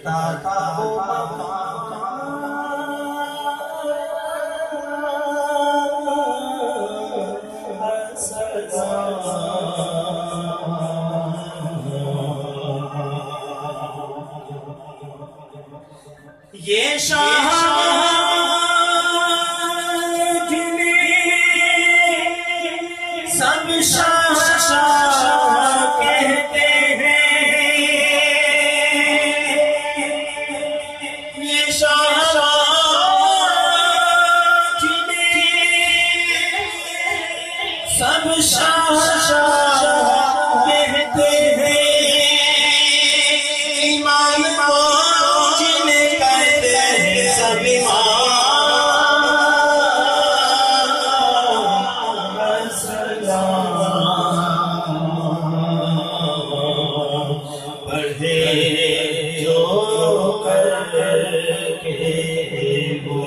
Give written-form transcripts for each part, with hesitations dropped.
کرتا تھا وہ یہ شاہ سب شاہ کہتے ہیں، یہ شاہ سب شاہ کہتے ہیں، ایمان کو جنہیں کہتے ہیں سب بڑھے جو کر کے وہ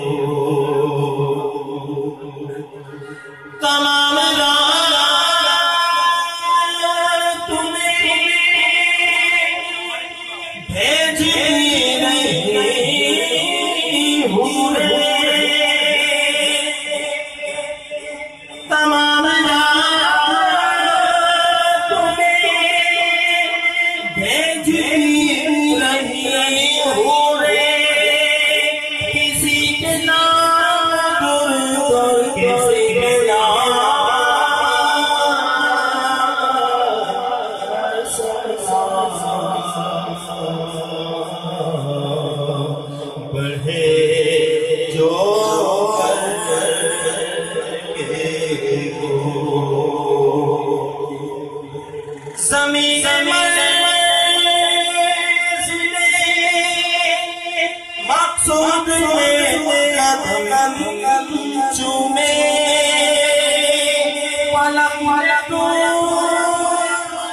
تمام تمہیں بھیج رہی ہوں، تمام بڑھے جو کر کے وہ زمین مقصود میں قدم چومے پلک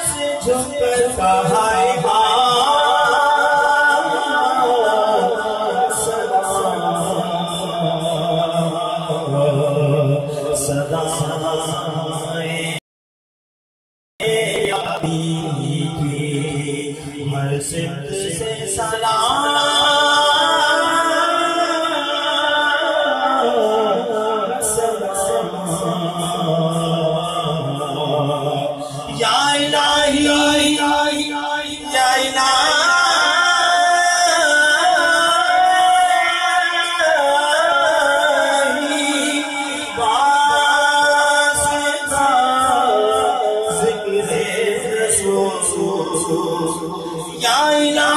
سے جھک کر کہا ہر سمت سے سلام یا الہی یا الہی یا الہی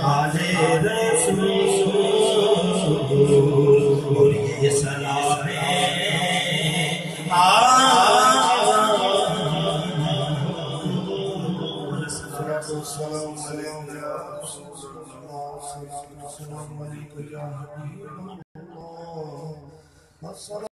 آلے رسول اور یہ سلام ہے السلام علیکم یا حبیب اللہ۔